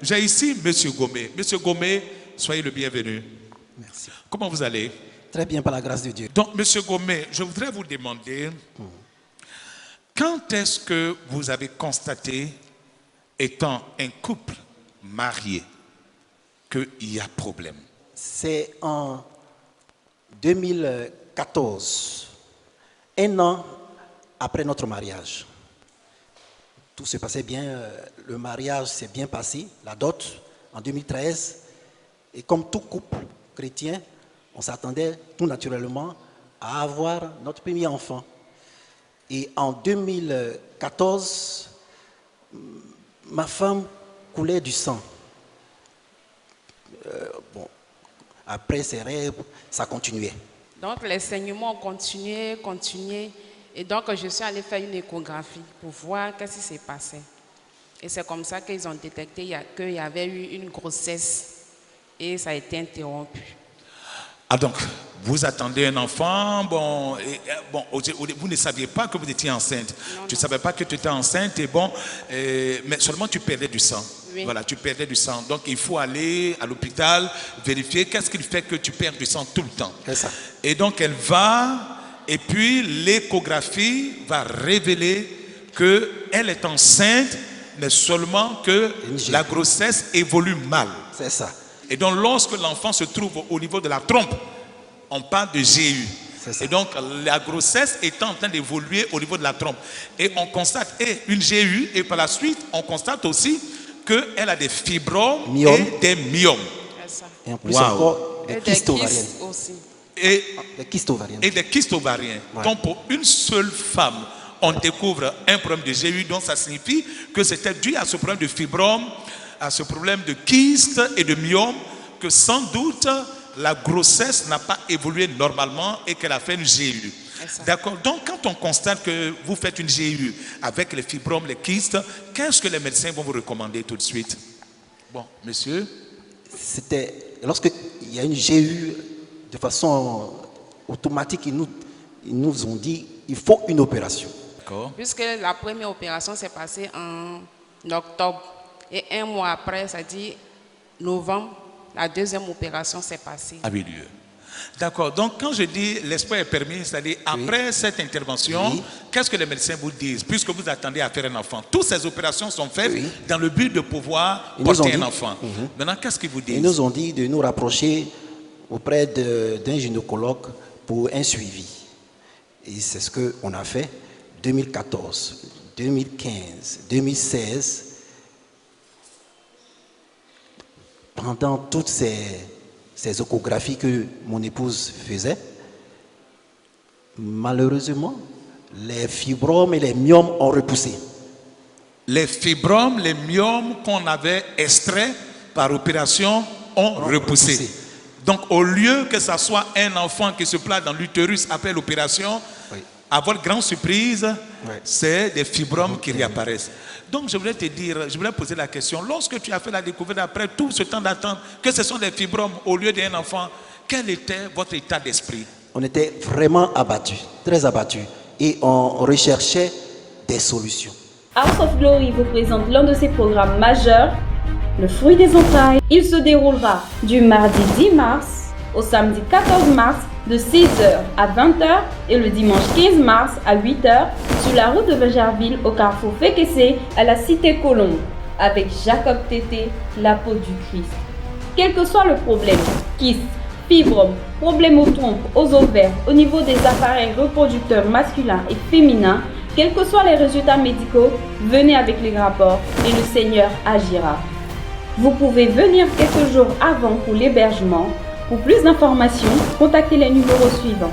j'ai ici Monsieur Gomé. Monsieur Gomé, soyez le bienvenu. Merci. Comment vous allez? Très bien, par la grâce de Dieu. Donc, Monsieur Gomé, je voudrais vous demander, quand est-ce que vous avez constaté, étant un couple marié, qu'il y a problème? C'est en 2014, un an après notre mariage. Tout se passait bien, le mariage s'est bien passé, la dot en 2013. Et comme tout couple chrétien, on s'attendait tout naturellement à avoir notre premier enfant. Et en 2014, ma femme coulait du sang. Après ces rêves, ça continuait. Donc les saignements ont continué. Et donc je suis allée faire une échographie pour voir qu'est-ce qui s'est passé. Et c'est comme ça qu'ils ont détecté qu'il y avait eu une grossesse et ça a été interrompu. Ah donc, vous attendez un enfant, vous ne saviez pas que vous étiez enceinte. Tu ne savais pas que tu étais enceinte mais seulement tu perdais du sang. Oui. Voilà, tu perdais du sang. Donc il faut aller à l'hôpital, vérifier qu'est-ce qui fait que tu perds du sang tout le temps. C'est ça. Et donc elle va, et puis l'échographie va révéler qu'elle est enceinte, mais seulement que la grossesse évolue mal. C'est ça. Et donc, lorsque l'enfant se trouve au niveau de la trompe, on parle de GU. Et donc, la grossesse est en train d'évoluer au niveau de la trompe. Et on constate une GU, et par la suite, on constate aussi qu'elle a des fibromes et des myomes. Et en plus encore, des kystes ovariennes. Et des kystes ovariennes. Et des kystes ovariens. Ouais. Donc, pour une seule femme, on découvre un problème de GU, donc ça signifie que c'était dû à ce problème de fibrome, à ce problème de kyste et de myome, que sans doute la grossesse n'a pas évolué normalement et qu'elle a fait une GU. D'accord. Donc quand on constate que vous faites une GU avec les fibromes, les kystes, qu'est-ce que les médecins vont vous recommander tout de suite? Bon, monsieur. C'était lorsqu'il y a une GU de façon automatique, ils nous ont dit il faut une opération. D'accord. Puisque la première opération s'est passée en octobre. Et un mois après, ça dit novembre, la deuxième opération s'est passée. A eu lieu. D'accord. Donc, quand je dis l'espoir est permis, c'est-à-dire après cette intervention, qu'est-ce que les médecins vous disent? Puisque vous attendez à faire un enfant. Toutes ces opérations sont faites dans le but de pouvoir porter un enfant. Maintenant, qu'est-ce qu'ils vous disent? Ils nous ont dit de nous rapprocher auprès d'un gynécologue pour un suivi. Et c'est ce qu'on a fait 2014, 2015, 2016. Pendant toutes ces échographies que mon épouse faisait, malheureusement, les fibromes et les myomes ont repoussé. Les fibromes, les myomes qu'on avait extraits par opération ont repoussé. Donc, au lieu que ce soit un enfant qui se place dans l'utérus après l'opération, à votre grande surprise, c'est des fibromes qui réapparaissent. Donc, je voulais te dire, je voulais poser la question. Lorsque tu as fait la découverte après tout ce temps d'attente, que ce sont des fibromes au lieu d'un enfant, quel était votre état d'esprit? On était vraiment abattus, très abattus. Et on recherchait des solutions. House of Glory vous présente l'un de ses programmes majeurs, le fruit des entrailles. Il se déroulera du mardi 10 mars au samedi 14 mars de 6h à 20h et le dimanche 15 mars à 8h sur la route de Vegerville au carrefour Fékessé à la cité Colombe avec Jacob Tété, la peau du Christ. Quel que soit le problème, kyste, fibrome, problème aux trompes, aux ovaires, au niveau des appareils reproducteurs masculins et féminins, quels que soient les résultats médicaux, venez avec les rapports et le Seigneur agira. Vous pouvez venir quelques jours avant pour l'hébergement. Pour plus d'informations, contactez les numéros suivants.